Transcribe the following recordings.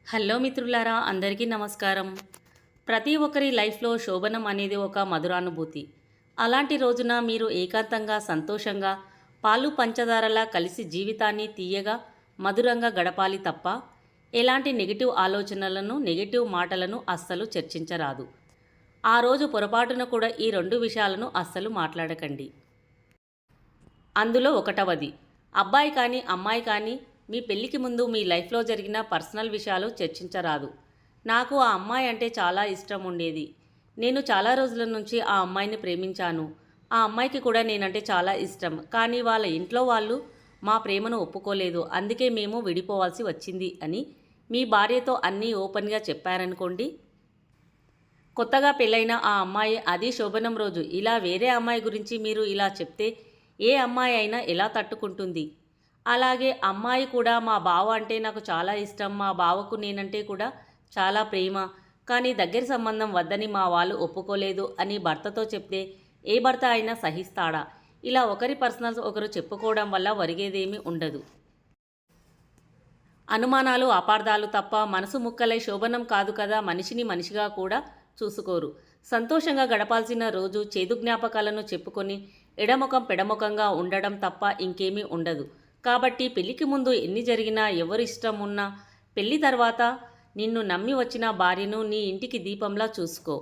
Hello మిత్రులారా, అందరికీ నమస్కారం. ప్రతి ఒక్కరి లైఫ్లో శోభనం అనేది ఒక మధురానుభూతి. అలాంటి రోజున మీరు ఏకాంతంగా సంతోషంగా పాలు పంచదారలా కలిసి జీవితాన్ని తీయగా మధురంగా గడపాలి తప్ప ఎలాంటి నెగిటివ్ ఆలోచనలను నెగిటివ్ మాటలను అస్సలు చర్చించరాదు. ఆ రోజు పొరపాటున కూడా ఈ రెండు విషయాలను అస్సలు మాట్లాడకండి. అందులో ఒకటవది, అబ్బాయి కానీ అమ్మాయి కానీ మీ పెళ్ళికి ముందు మీ లైఫ్లో జరిగిన పర్సనల్ విషయాలు చర్చించరాదు. నాకు ఆ అమ్మాయి అంటే చాలా ఇష్టం ఉండేది. నేను చాలా రోజుల నుంచి ఆ అమ్మాయిని ప్రేమించాను. ఆ అమ్మాయికి కూడా నేనంటే చాలా ఇష్టం. కానీ వాళ్ళ ఇంట్లో వాళ్ళు మా ప్రేమను ఒప్పుకోలేదు. అందుకే మేము విడిపోవాల్సి వచ్చింది అని మీ భార్యతో అన్నీ ఓపెన్గా చెప్పారనుకోండి. కొత్తగా పెళ్ళైన ఆ అమ్మాయి అది శోభనం రోజు ఇలా వేరే అమ్మాయి గురించి మీరు ఇలా చెప్తే ఏ అమ్మాయి అయినా ఎలా తట్టుకుంటుంది? అలాగే అమ్మాయి కూడా మా బావ అంటే నాకు చాలా ఇష్టం, మా బావకు నేనంటే కూడా చాలా ప్రేమ, కానీ దగ్గర సంబంధం వద్దని మా వాళ్ళు ఒప్పుకోలేదు అని భర్తతో చెప్తే ఏ భర్త అయినా సహిస్తాడా? ఇలా ఒకరి పర్సనల్స్ ఒకరు చెప్పుకోవడం వల్ల ఒరిగేదేమీ ఉండదు. అనుమానాలు అపార్థాలు తప్ప మనసు ముక్కలై శోభనం కాదు కదా మనిషిని మనిషిగా కూడా చూసుకోరు. సంతోషంగా గడపాల్సిన రోజు చేదు జ్ఞాపకాలను చెప్పుకొని ఎడముఖం పెడముఖంగా ఉండడం తప్ప ఇంకేమీ ఉండదు. కాబట్టి పెళ్లికి ముందు ఎన్ని జరిగినా ఎవరు ఇష్టం ఉన్నా పెళ్లి తర్వాత నిన్ను నమ్మి వచ్చిన భార్యను నీ ఇంటికి దీపంలా చూసుకో.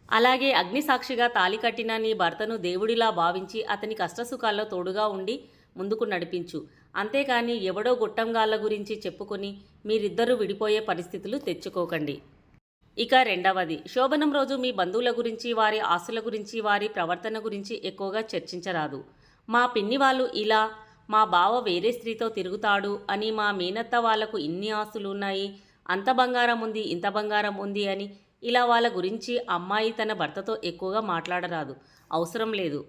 అలాగే అగ్నిసాక్షిగా తాళి కట్టిన నీ భర్తను దేవుడిలా భావించి అతని కష్టసుఖాల్లో తోడుగా ఉండి ముందుకు నడిపించు. అంతేకాని ఎవడో గుట్టంగాళ్ళ గురించి చెప్పుకొని మీరిద్దరూ విడిపోయే పరిస్థితులు తెచ్చుకోకండి. ఇక రెండవది, శోభనం రోజు మీ బంధువుల గురించి, వారి ఆస్తుల గురించి, వారి ప్రవర్తన గురించి ఎక్కువగా చర్చించరాదు. మా పిన్ని వాళ్ళు ఇలా, మా బావ వేరే స్త్రీతో తిరుగుతాడు అని, మా మేనత్త వాళ్లకు ఇన్ని ఆస్తులు ఉన్నాయి, అంత బంగారం ఉంది, ఇంత బంగారం ఉంది అని ఇలా వాళ్ళ గురించి అమ్మాయి తన భర్తతో ఎక్కువగా మాట్లాడరాదు. అవసరం లేదు.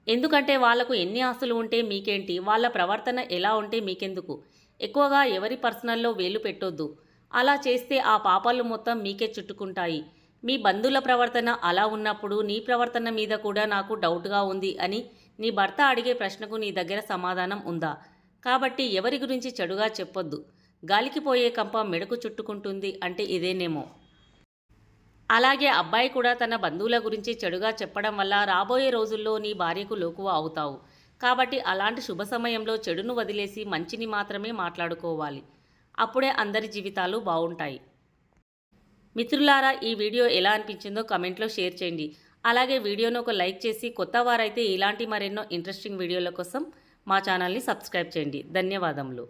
ఎందుకంటే వాళ్లకు ఎన్ని ఆస్తులు ఉంటే మీకేంటి, వాళ్ళ ప్రవర్తన ఎలా ఉంటే మీకెందుకు? ఎక్కువగా ఎవరి పర్సనల్లో వేలు పెట్టొద్దు. అలా చేస్తే ఆ పాపాలు మొత్తం మీకే చుట్టుకుంటాయి. మీ బంధువుల ప్రవర్తన అలా ఉన్నప్పుడు నీ ప్రవర్తన మీద కూడా నాకు డౌట్గా ఉంది అని నీ భర్త అడిగే ప్రశ్నకు నీ దగ్గర సమాధానం ఉందా? కాబట్టి ఎవరి గురించి చెడుగా చెప్పొద్దు. గాలికి పోయే కంప మెడకు చుట్టుకుంటుంది అంటే ఇదేనేమో. అలాగే అబ్బాయి కూడా తన బంధువుల గురించి చెడుగా చెప్పడం వల్ల రాబోయే రోజుల్లో నీ భార్యకు లోకువ అవుతావు. కాబట్టి అలాంటి శుభ సమయంలో చెడును వదిలేసి మంచిని మాత్రమే మాట్లాడుకోవాలి. అప్పుడే అందరి జీవితాలు బాగుంటాయి. మిత్రులారా, ఈ వీడియో ఎలా అనిపించిందో కమెంట్లో షేర్ చేయండి. అలాగే వీడియోను ఒక లైక్ చేసి కొత్త వారైతే ఇలాంటి మరెన్నో ఇంట్రెస్టింగ్ వీడియోల కోసం మా ఛానల్ని సబ్స్క్రైబ్ చేయండి. ధన్యవాదములు.